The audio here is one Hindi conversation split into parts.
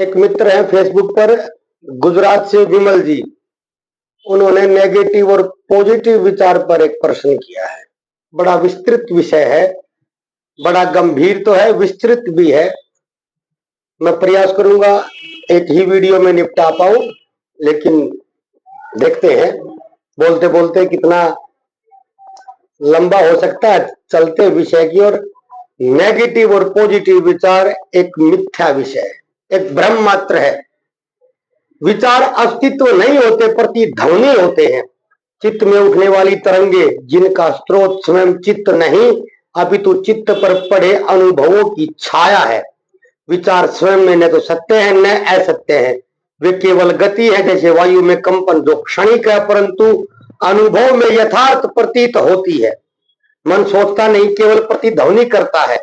एक मित्र है फेसबुक पर, गुजरात से विमल जी। उन्होंने नेगेटिव और पॉजिटिव विचार पर एक प्रश्न किया है। बड़ा विस्तृत विषय है, बड़ा गंभीर तो है, विस्तृत भी है। मैं प्रयास करूंगा एक ही वीडियो में निपटा पाऊं, लेकिन देखते हैं बोलते बोलते कितना लंबा हो सकता है। चलते विषय की ओर। नेगेटिव और पॉजिटिव विचार एक मिथ्या विषय है, एक भ्रम मात्र है। विचार अस्तित्व नहीं होते, प्रतिध्वनि होते हैं। चित्त में उठने वाली तरंगे, जिनका स्रोत स्वयं चित्त नहीं अपितु चित्त पर पड़े अनुभवों की छाया है। विचार स्वयं में न तो सत्य है न असत्य है, वे केवल गति है, जैसे वायु में कंपन, जो क्षणिक है परंतु अनुभव में यथार्थ प्रतीत होती है। मन सोचता नहीं, केवल प्रतिध्वनि करता है।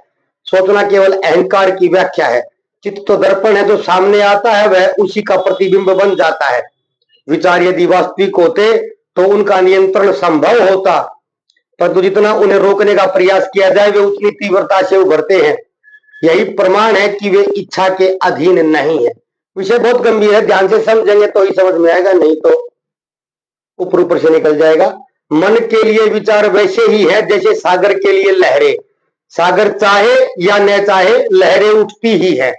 सोचना केवल अहंकार की व्याख्या है। चित्त तो दर्पण है, जो सामने आता है वह उसी का प्रतिबिंब बन जाता है। विचार यदि वास्तविक होते तो उनका नियंत्रण संभव होता, परंतु जितना उन्हें रोकने का प्रयास किया जाए वे उतनी तीव्रता से उभरते हैं। यही प्रमाण है कि वे इच्छा के अधीन नहीं है। विषय बहुत गंभीर है, ध्यान से समझेंगे तो ही समझ में आएगा, नहीं तो ऊपर ऊपर से निकल जाएगा। मन के लिए विचार वैसे ही है जैसे सागर के लिए लहरें। सागर चाहे या न चाहे लहरें उठती ही है,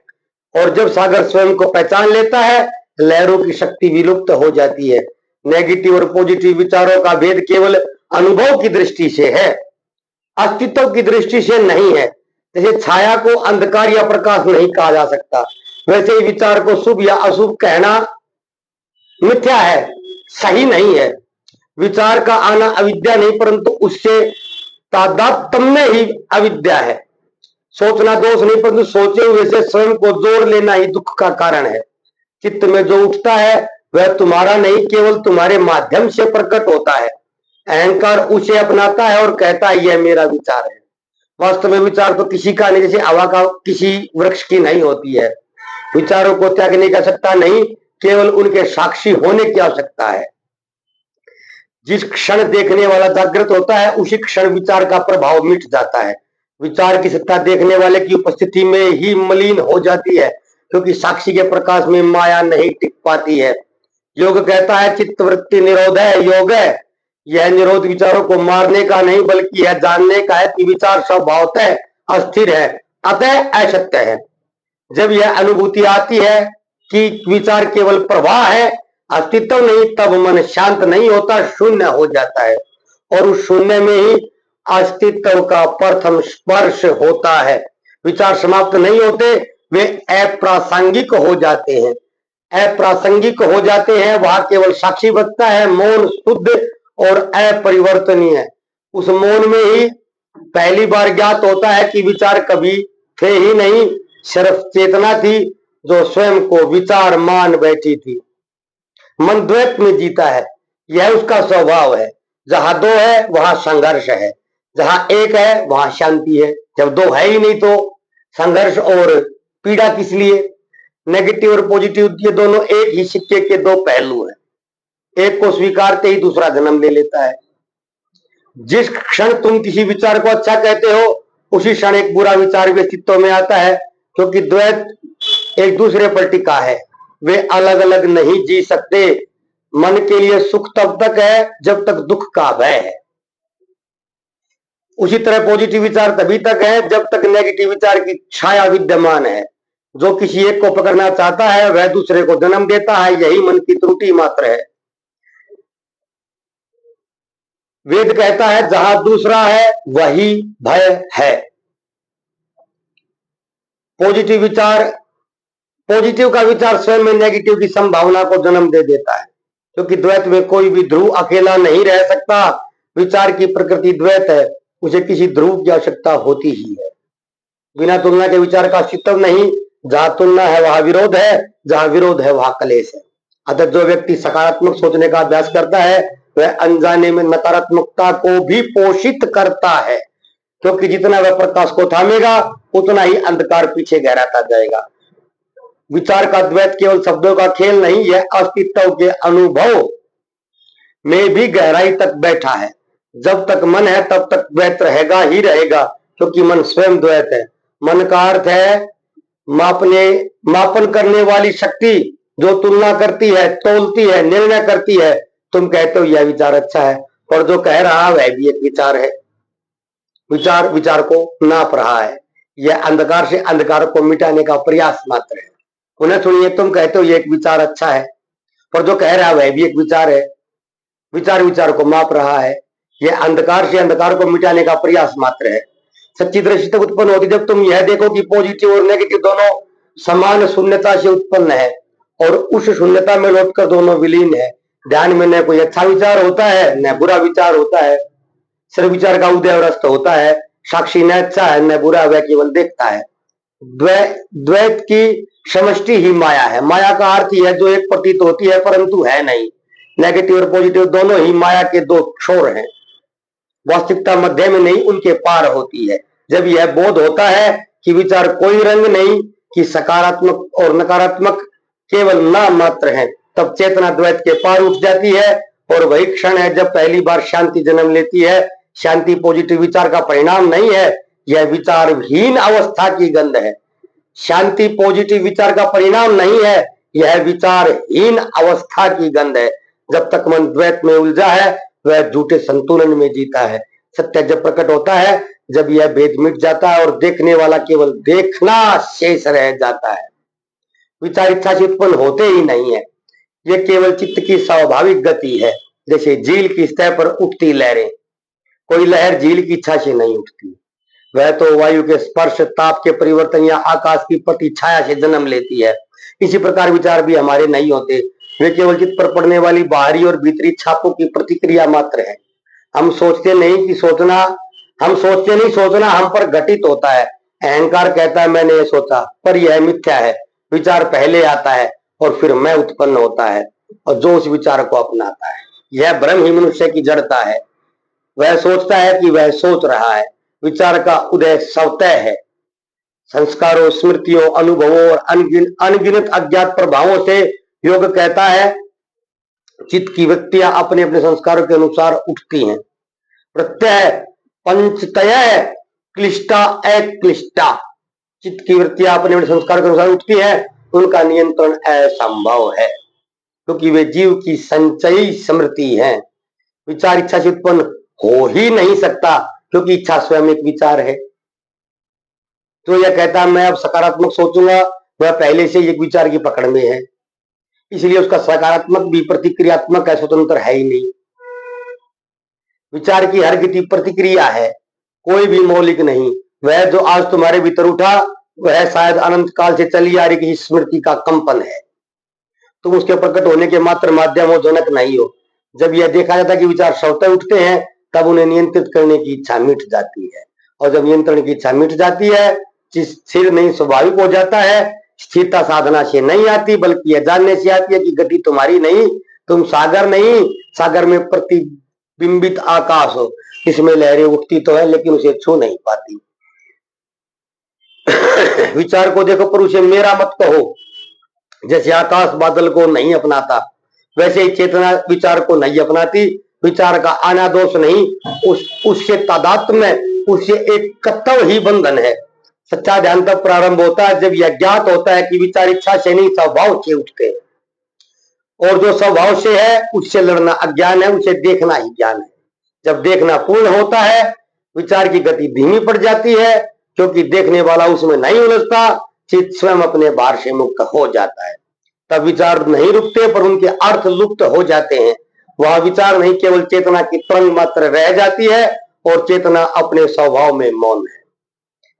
और जब सागर स्वयं को पहचान लेता है लहरों की शक्ति विलुप्त हो जाती है। नेगेटिव और पॉजिटिव विचारों का भेद केवल अनुभव की दृष्टि से है, अस्तित्व की दृष्टि से नहीं है। जैसे छाया को अंधकार या प्रकाश नहीं कहा जा सकता, वैसे ही विचार को शुभ या अशुभ कहना मिथ्या है, सही नहीं है। विचार का आना अविद्या नहीं, परंतु उससे तादात्म्य ही अविद्या है। सोचना दोष नहीं, परंतु सोचे हुए से स्वयं को जोड़ लेना ही दुख का कारण है। चित्त में जो उठता है वह तुम्हारा नहीं, केवल तुम्हारे माध्यम से प्रकट होता है। अहंकार उसे अपनाता है और कहता है यह मेरा विचार है। वास्तव में विचार तो किसी का नहीं, जैसे हवा का किसी वृक्ष की नहीं होती है। विचारों को त्यागने की आवश्यकता नहीं, केवल उनके साक्षी होने की आवश्यकता है। जिस क्षण देखने वाला जागृत होता है उसी क्षण विचार का प्रभाव मिट जाता है। विचार की सत्ता देखने वाले की उपस्थिति में ही मलिन हो जाती है, क्योंकि साक्षी के प्रकाश में माया नहीं टिक पाती है। योग कहता है चित्त वृत्ति निरोध है योग है। यह निरोध विचारों को मारने का नहीं, बल्कि यह जानने का है कि विचार स्वभावतः अस्थिर है, अतः असत्य है। जब यह अनुभूति आती है कि विचार केवल प्रवाह है, अस्तित्व नहीं, तब मन शांत नहीं होता, शून्य हो जाता है। और उस शून्य में ही अस्तित्व का प्रथम स्पर्श होता है। विचार समाप्त नहीं होते, वे अप्रासंगिक हो जाते हैं। अप्रासंगिक हो जाते हैं, वहां केवल साक्षी बचता है, मौन शुद्ध और अपरिवर्तनीय। उस मौन में ही पहली बार ज्ञात होता है कि विचार कभी थे ही नहीं, सिर्फ चेतना थी जो स्वयं को विचार मान बैठी थी। मन द्वैत में जीता है, यह उसका स्वभाव है। जहां दो है वहां संघर्ष है, जहां एक है वहां शांति है। जब दो है ही नहीं तो संघर्ष और पीड़ा किस लिए। नेगेटिव और पॉजिटिव ये दोनों एक ही सिक्के के दो पहलू हैं। एक को स्वीकारते ही दूसरा जन्म ले लेता है। जिस क्षण तुम किसी विचार को अच्छा कहते हो उसी क्षण एक बुरा विचार भी अस्तित्व में आता है, क्योंकि द्वैत एक दूसरे पर टिका है, वे अलग अलग नहीं जी सकते। मन के लिए सुख तब तक है जब तक दुख का भय है। उसी तरह पॉजिटिव विचार तभी तक है जब तक नेगेटिव विचार की छाया विद्यमान है। जो किसी एक को पकड़ना चाहता है वह दूसरे को जन्म देता है, यही मन की त्रुटि मात्र है। वेद कहता है जहां दूसरा है वही भय है। पॉजिटिव का विचार स्वयं में नेगेटिव की संभावना को जन्म दे देता है, क्योंकि द्वैत में कोई भी ध्रुव अकेला नहीं रह सकता। विचार की प्रकृति द्वैत है, उसे किसी ध्रुव की आवश्यकता होती ही है। बिना तुलना के विचार का अस्तित्व नहीं। जहां तुलना है वहां विरोध है, जहां विरोध है वहां कलेश है। अतः जो व्यक्ति सकारात्मक सोचने का अभ्यास करता है वह अनजाने में नकारात्मकता को भी पोषित करता है, क्योंकि जितना वह प्रकाश को थामेगा उतना ही अंधकार पीछे गहराता जाएगा। विचार का द्वैत केवल शब्दों का खेल नहीं, यह अस्तित्व के अनुभव में भी गहराई तक बैठा है। जब तक मन है तब तक द्वैत रहेगा ही रहेगा, क्योंकि मन स्वयं द्वैत है। मन का अर्थ है मापन करने वाली शक्ति जो तुलना करती है, तोलती है, निर्णय करती है, तुम कहते हो यह विचार अच्छा है, और जो कह रहा वह भी एक विचार है। विचार को नाप रहा है। यह अंधकार से अंधकार को मिटाने का प्रयास मात्र है। उन्हें सुनिए, तुम कहते हो यह एक विचार अच्छा है, पर जो कह रहा है वह भी एक विचार है। विचार को माप रहा है। यह अंधकार से अंधकार को मिटाने का प्रयास मात्र है। सच्ची दृष्टि तब उत्पन्न होती जब तुम यह देखो कि पॉजिटिव और नेगेटिव दोनों समान शून्यता से उत्पन्न है और उस शून्यता में लौटकर दोनों विलीन है। ध्यान में न कोई अच्छा विचार होता है न बुरा विचार होता है। सिर्फ विचार का उदय और अस्त होता है। साक्षी न अच्छा है न बुरा, वह केवल देखता है। द्वैत की समष्टि ही माया है। माया का अर्थ ही है जो एक प्रतीत होती है परंतु है नहीं। नेगेटिव और पॉजिटिव दोनों ही माया के दो छोर हैं। वास्तविकता मध्य में नहीं, उनके पार होती है। जब यह बोध होता है कि विचार कोई रंग नहीं, कि सकारात्मक और नकारात्मक केवल नाम मात्र हैं, तब चेतना द्वैत के पार उठ जाती है। और वही क्षण है जब पहली बार शांति जन्म लेती है। शांति पॉजिटिव विचार का परिणाम नहीं है, यह विचारहीन अवस्था की गंध है। शांति पॉजिटिव विचार का परिणाम नहीं है, यह विचारहीन अवस्था की गंध है। जब तक मन द्वैत में उलझा है वह झूठे संतुलन में जीता है। सत्य जब प्रकट होता है जब यह भेद मिट जाता है और देखने वाला केवल देखना शेष रह जाता है। विचार इच्छा से उत्पन्न होते ही नहीं है, यह केवल चित्त की स्वाभाविक गति है। जैसे झील की सतह पर उठती लहरें, कोई लहर झील की इच्छा से नहीं उठती, वह तो वायु के स्पर्श, ताप के परिवर्तन या आकाश की प्रति छाया से जन्म लेती है। इसी प्रकार विचार भी हमारे नहीं होते, वे केवल चित्त पर पड़ने वाली बाहरी और भीतरी छापों की प्रतिक्रिया मात्र है। हम सोचते नहीं सोचना हम पर घटित होता है। अहंकार कहता है मैंने ये सोचा, पर यह मिथ्या है। विचार पहले आता है और फिर मैं उत्पन्न होता है, और जो उस विचार को अपनाता है, यह भ्रम ही मनुष्य की जड़ता है। वह सोचता है कि वह सोच रहा है। विचार का उदय स्वतः है। संस्कारों, स्मृतियों, अनुभवों और अनगिनत अज्ञात प्रभावों से योग कहता है चित्त की वृत्तियां अपने अपने संस्कारों के अनुसार उठती हैं। प्रत्यय पंचतय क्लिष्टा अक्लिष्टा, चित्त की वृत्तियां अपने अपने संस्कार के अनुसार उठती है, उनका नियंत्रण असंभव है क्योंकि वे जीव की संचयी स्मृति है। विचार इच्छा से उत्पन्न हो ही नहीं सकता क्योंकि इच्छा स्वयं एक विचार है। तो यह कहता है मैं अब सकारात्मक सोचूंगा, वह पहले से एक विचार की पकड़ में है, इसलिए उसका सकारात्मक भी प्रतिक्रियात्मक है, स्वतंत्र है ही नहीं। विचार की हर गति प्रतिक्रिया है, कोई भी मौलिक नहीं। वह जो आज तुम्हारे भीतर उठा वह शायद अनंत काल से चली आ रही किसी स्मृति का कंपन है। तुम उसके प्रकट होने के मात्र माध्यम हो, जनक नहीं हो। जब यह देखा जाता है कि विचार स्वतः उठते हैं तब उन्हें नियंत्रित करने की इच्छा मिट जाती है, और जब नियंत्रण की इच्छा मिट जाती है स्थिर नहीं स्वाभाविक हो जाता है। स्थिरता साधना से नहीं आती बल्कि यह जानने से आती है कि गति तुम्हारी नहीं, तुम सागर नहीं, सागर में प्रतिबिंबित आकाश हो। इसमें लहरें उठती तो है लेकिन उसे छू नहीं पाती। विचार को देखो पर उसे मेरा मत कहो। जैसे आकाश बादल को नहीं अपनाता वैसे ही चेतना विचार को नहीं अपनाती। विचार का आना दोष नहीं, उससे तादात्म्य, उससे एक कर्तव्य ही बंधन है। सच्चा ध्यान तब प्रारंभ होता है जब यह ज्ञात होता है कि विचार इच्छा से नहीं स्वभाव से उठते हैं, और जो स्वभाव से है उससे लड़ना अज्ञान है, उसे देखना ही ज्ञान है। जब देखना पूर्ण होता है विचार की गति धीमी पड़ जाती है क्योंकि देखने वाला उसमें नहीं उलझता, चित्त स्वयं अपने भार से मुक्त हो जाता है। तब विचार नहीं रुकते पर उनके अर्थ लुप्त हो जाते हैं। वह विचार नहीं केवल चेतना की तरंग मात्र रह जाती है और चेतना अपने स्वभाव में मौन है।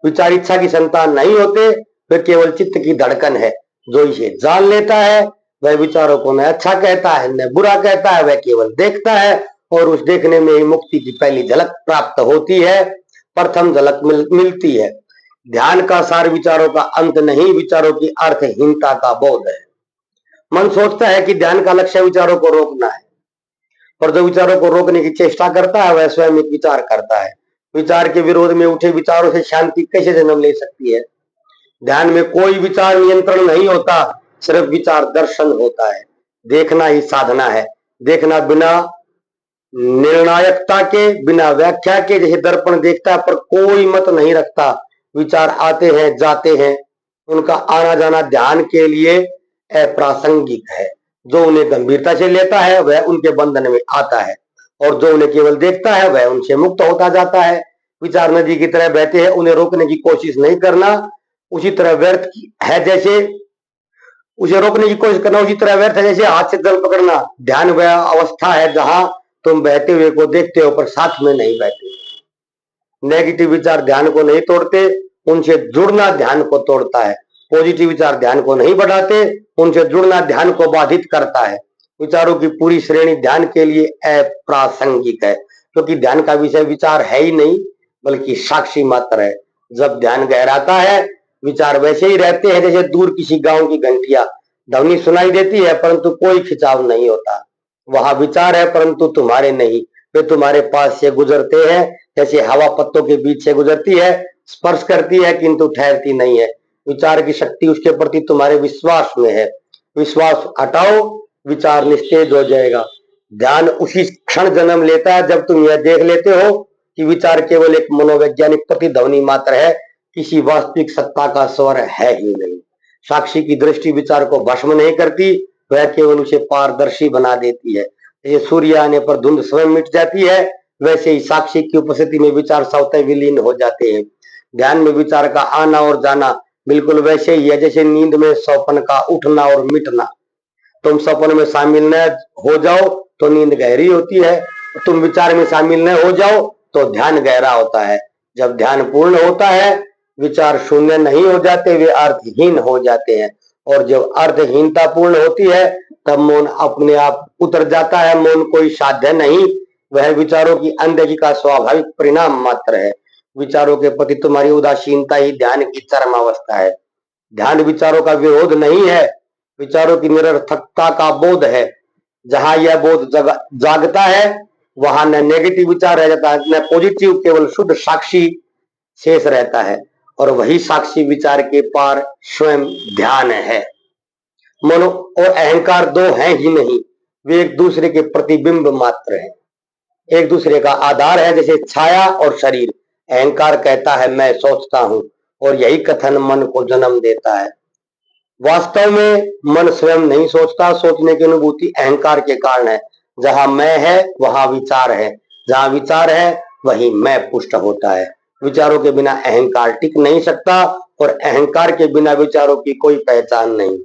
विचार इच्छा की संतान नहीं होते, वे केवल चित्त की धड़कन है। जो इसे जान लेता है वह विचारों को न अच्छा कहता है न बुरा कहता है, वह केवल देखता है और उस देखने में ही मुक्ति की पहली झलक प्राप्त होती है, प्रथम झलक मिलती है। ध्यान का सार विचारों का अंत नहीं, विचारों की अर्थहीनता का बोध है। मन सोचता है कि ध्यान का लक्ष्य विचारों को रोकना है, पर जो विचारों को रोकने की चेष्टा करता है वह स्वयं एक विचार करता है। विचार के विरोध में उठे विचारों से शांति कैसे जन्म ले सकती है? ध्यान में कोई विचार नियंत्रण नहीं होता, सिर्फ विचार दर्शन होता है। देखना ही साधना है। देखना बिना निर्णायकता के, बिना व्याख्या के, जैसे दर्पण देखता है पर कोई मत नहीं रखता। विचार आते हैं जाते हैं, उनका आना जाना ध्यान के लिए अप्रासंगिक है। जो उन्हें गंभीरता से लेता है वह उनके बंधन में आता है, और जो उन्हें केवल देखता है वह उनसे मुक्त होता जाता है। विचार नदी की तरह बहते हैं, उन्हें रोकने की कोशिश नहीं करना उसी तरह व्यर्थ है जैसे उसे रोकने की कोशिश करना उसी तरह व्यर्थ है जैसे हाथ से जल पकड़ना। ध्यान वह अवस्था है जहां तुम बहते हुए को देखते हो पर साथ में नहीं बहते। नेगेटिव विचार ध्यान को नहीं तोड़ते, उनसे जुड़ना ध्यान को तोड़ता है। पॉजिटिव विचार ध्यान को नहीं बढ़ाते, उनसे जुड़ना ध्यान को बाधित करता है। विचारों की पूरी श्रेणी ध्यान के लिए अप्रासंगिक है, क्योंकि ध्यान का विषय विचार है ही नहीं बल्कि साक्षी मात्र है। जब ध्यान गहराता है विचार वैसे ही रहते हैं जैसे दूर किसी गांव की घंटिया। ध्वनि सुनाई देती है परंतु कोई खिंचाव नहीं होता। वहां विचार है परंतु तुम्हारे नहीं, वे तुम्हारे पास से गुजरते हैं जैसे हवा पत्तों के बीच से गुजरती है, स्पर्श करती है किंतु ठहरती नहीं है। विचार की शक्ति उसके प्रति तुम्हारे विश्वास में है। विश्वास हटाओ, विचार निस्तेज हो जाएगा। ध्यान उसी क्षण जन्म लेता है जब तुम यह देख लेते हो कि विचार केवल एक मनोवैज्ञानिक प्रतिध्वनि मात्र है, किसी वास्तविक सत्ता का स्वर है ही नहीं। साक्षी की दृष्टि विचार को भस्म नहीं करती, वह केवल उसे पारदर्शी बना देती है। जैसे सूर्य आने पर धुंध स्वयं मिट जाती है, वैसे ही साक्षी की उपस्थिति में विचार स्वतः विलीन हो जाते हैं। ध्यान में विचार का आना और जाना बिल्कुल वैसे ही है जैसे नींद में स्वप्न का उठना और मिटना। तुम स्वप्न में शामिल न हो जाओ तो नींद गहरी होती है, तुम विचार में शामिल न हो जाओ तो ध्यान गहरा होता है। जब ध्यान पूर्ण होता है विचार शून्य नहीं हो जाते, वे अर्थहीन हो जाते हैं। और जब अर्थहीनता पूर्ण होती है तब मौन अपने आप उतर जाता है। मौन कोई साध्य नहीं, वह विचारों की अनदेखी का स्वाभाविक परिणाम मात्र है। विचारों के प्रति तुम्हारी उदासीनता ही ध्यान की चरम अवस्था है। ध्यान विचारों का विरोध नहीं है, विचारों की निरर्थकता का बोध है। जहां यह बोध जागता है वहां न नेगेटिव विचार रह जाता है न पॉजिटिव, केवल शुद्ध साक्षी शेष रहता है, और वही साक्षी विचार के पार स्वयं ध्यान है। मन और अहंकार दो हैं ही नहीं, वे एक दूसरे के प्रतिबिंब मात्र हैं, एक दूसरे का आधार है। जैसे छाया और शरीर। अहंकार कहता है मैं सोचता हूं, और यही कथन मन को जन्म देता है। वास्तव में मन स्वयं नहीं सोचता, सोचने की अनुभूति अहंकार के कारण है। जहां मैं है वहां विचार है, जहां विचार है वहीं मैं पुष्ट होता है। विचारों के बिना अहंकार टिक नहीं सकता, और अहंकार के बिना विचारों की कोई पहचान नहीं।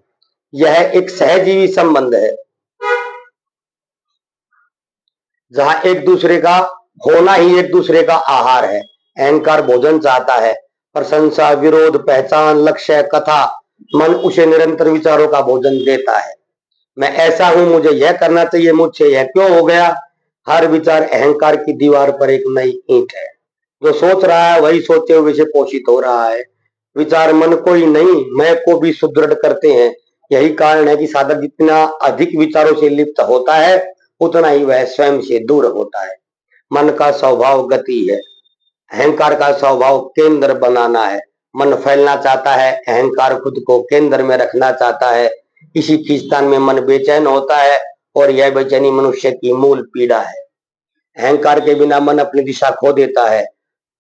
यह एक सहजीवी संबंध है जहां एक दूसरे का होना ही एक दूसरे का आहार है। अहंकार भोजन चाहता है, प्रशंसा, विरोध, पहचान, लक्ष्य, कथा। मन उसे निरंतर विचारों का भोजन देता है। मैं ऐसा हूं, मुझे यह करना चाहिए, मुझसे यह क्यों हो गया। हर विचार अहंकार की दीवार पर एक नई ईंट है। जो सोच रहा है वही सोचे हुए से पोषित हो रहा है। विचार मन को ही नहीं मैं को भी सुदृढ़ करते हैं। यही कारण है कि साधक जितना अधिक विचारों से लिप्त होता है उतना ही वह स्वयं से दूर होता है। मन का स्वभाव गति है, अहंकार का स्वभाव केंद्र बनाना है। मन फैलना चाहता है, अहंकार खुद को केंद्र में रखना चाहता है। इसी खींचतान में मन बेचैन होता है, और यह बेचैनी मनुष्य की मूल पीड़ा है। अहंकार के बिना मन अपनी दिशा खो देता है।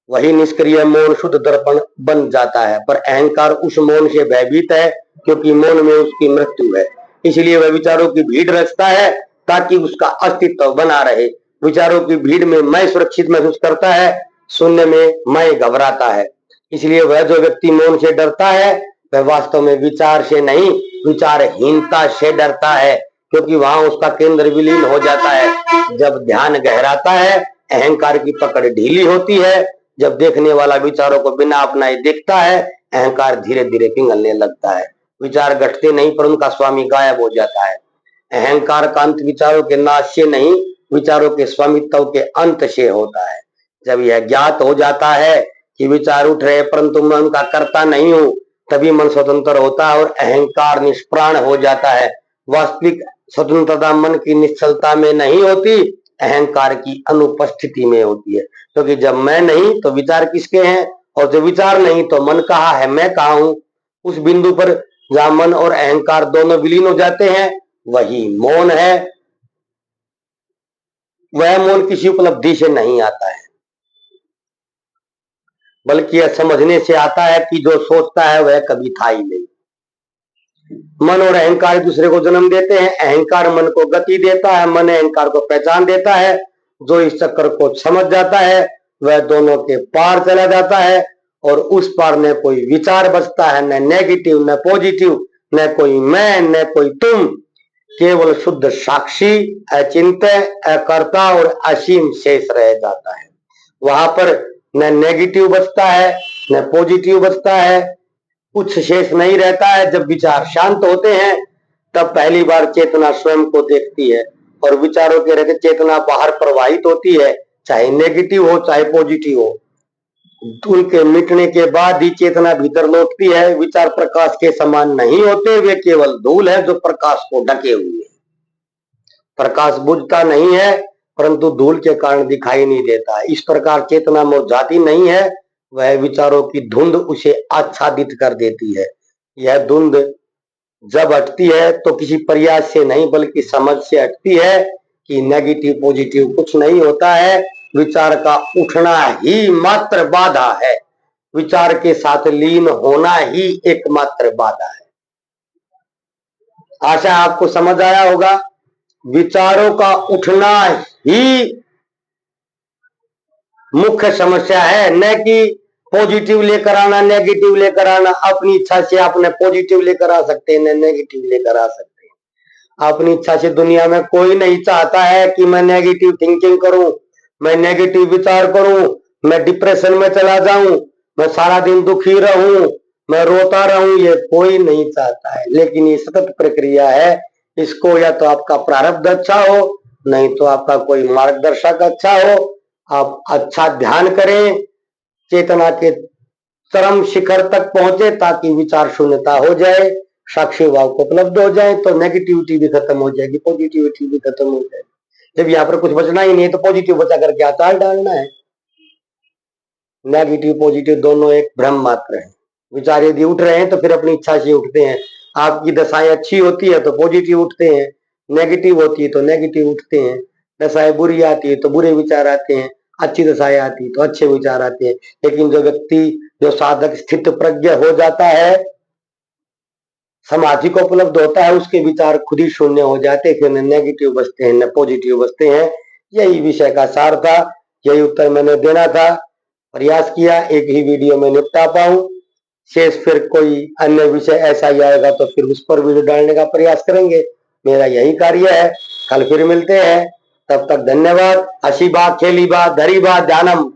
वही निष्क्रिय मौन शुद्ध दर्पण बन जाता है, पर अहंकार उस मौन से भयभीत है क्योंकि मौन में उसकी मृत्यु है। इसलिए वह विचारों की भीड़ रचता है ताकि उसका अस्तित्व बना रहे। विचारों की भीड़ में मैं सुरक्षित महसूस करता है, शून्य में मैं घबराता है। इसलिए वह जो व्यक्ति मौन से डरता है वह वास्तव में विचार से नहीं, विचारहीनता से डरता है, क्योंकि वहां उसका केंद्र विलीन हो जाता है। जब ध्यान गहराता है अहंकार की पकड़ ढीली होती है। जब देखने वाला विचारों को बिना अपनाए देखता है अहंकार धीरे धीरे पिघलने लगता है। विचार घटते नहीं पर उनका स्वामी गायब हो जाता है। अहंकार का अंत विचारों के नाश से नहीं, विचारों के स्वामित्व के अंत से होता है। जब यह ज्ञात हो जाता है कि विचार उठ रहे परंतु मैं उनका कर्ता नहीं हूं, तभी मन स्वतंत्र होता है और अहंकार निष्प्राण हो जाता है। वास्तविक स्वतंत्रता मन की निश्चलता में नहीं होती, अहंकार की अनुपस्थिति में होती है। क्योंकि जब मैं नहीं तो विचार किसके हैं, और जब विचार नहीं तो मन कहाँ है, मैं कहाँ हूं। उस बिंदु पर जहां मन और अहंकार दोनों विलीन हो जाते हैं वही मौन है। वह मौन किसी उपलब्धि से नहीं आता है। बल्कि यह समझने से आता है कि जो सोचता है वह कभी था ही नहीं। मन और अहंकार एक दूसरे को जन्म देते हैं। अहंकार मन को गति देता है, मन अहंकार को पहचान देता है। जो इस चक्कर को समझ जाता है वह दोनों के पार चला जाता है, और उस पार न कोई विचार बचता है, न नेगेटिव न पॉजिटिव, न कोई मैं न कोई तुम, केवल शुद्ध साक्षी, अचिंत्य, अकर्ता और असीम शेष रह जाता है। वहां पर न नेगेटिव बचता है न पॉजिटिव बचता है, कुछ शेष नहीं रहता है। जब विचार शांत होते हैं तब पहली बार चेतना स्वयं को देखती है, और विचारों के रहते चेतना बाहर प्रवाहित होती है, चाहे नेगेटिव हो चाहे पॉजिटिव हो। उनके मिटने के बाद ही चेतना भीतर लौटती है। विचार प्रकाश के समान नहीं होते, वे केवल धूल है जो प्रकाश को ढके हुए है। प्रकाश बुझता नहीं है, परंतु धूल के कारण दिखाई नहीं देता है। इस प्रकार चेतना मुरझाती नहीं है, वह विचारों की धुंध उसे आच्छादित कर देती है। यह धुंध जब हटती है तो किसी प्रयास से नहीं बल्कि समझ से हटती है कि नेगेटिव पॉजिटिव कुछ नहीं होता है। विचार का उठना ही मात्र बाधा है, विचार के साथ लीन होना ही एकमात्र बाधा है। आशा आपको समझ आया होगा। विचारों का उठना ही मुख्य समस्या है, न कि पॉजिटिव लेकर आना नेगेटिव लेकर आना। अपनी इच्छा से आप न पॉजिटिव लेकर आ सकते हैं न नेगेटिव लेकर आ सकते हैं। अपनी इच्छा से दुनिया में कोई नहीं चाहता है कि मैं नेगेटिव थिंकिंग करूं, मैं नेगेटिव विचार करूं, मैं डिप्रेशन में चला जाऊं, मैं सारा दिन दुखी रहूं, मैं रोता रहूं, ये कोई नहीं चाहता है। लेकिन ये सतत प्रक्रिया है, इसको या तो आपका प्रारब्ध अच्छा हो, नहीं तो आपका कोई मार्गदर्शक अच्छा हो। आप अच्छा ध्यान करें, चेतना के चरम शिखर तक पहुंचे ताकि विचार शून्यता हो जाए, साक्षी भाव को उपलब्ध हो जाए, तो नेगेटिविटी भी खत्म हो जाएगी, पॉजिटिविटी भी खत्म हो जाएगी। जब यहाँ पर कुछ बचना ही नहीं है तो पॉजिटिव बचा कर क्या चाल डालना है। नेगेटिव पॉजिटिव दोनों एक भ्रम मात्र है। विचार यदि उठ रहे हैं तो फिर अपनी इच्छा से उठते हैं। आपकी दशाएं अच्छी होती है तो पॉजिटिव उठते हैं, नेगेटिव होती है तो नेगेटिव उठते हैं। दशाएं बुरी आती है तो बुरे विचार आते हैं, अच्छी दशाएं आती है तो अच्छे विचार आते हैं। लेकिन जो व्यक्ति, जो साधक स्थित प्रज्ञ हो जाता है, समाधि को उपलब्ध होता है, उसके विचार खुद ही शून्य हो जाते हैं, फिर न नेगेटिव बचते हैं न पॉजिटिव बचते हैं। यही विषय का सार था, यही उत्तर मैंने देना था। प्रयास किया एक ही वीडियो में निपटा पाऊं। शेष फिर कोई अन्य विषय ऐसा ही आएगा तो फिर उस पर वीडियो डालने का प्रयास करेंगे, मेरा यही कार्य है। कल फिर मिलते हैं, तब तक धन्यवाद। हसी बा, खेली बा, धरी बा, ध्यानम।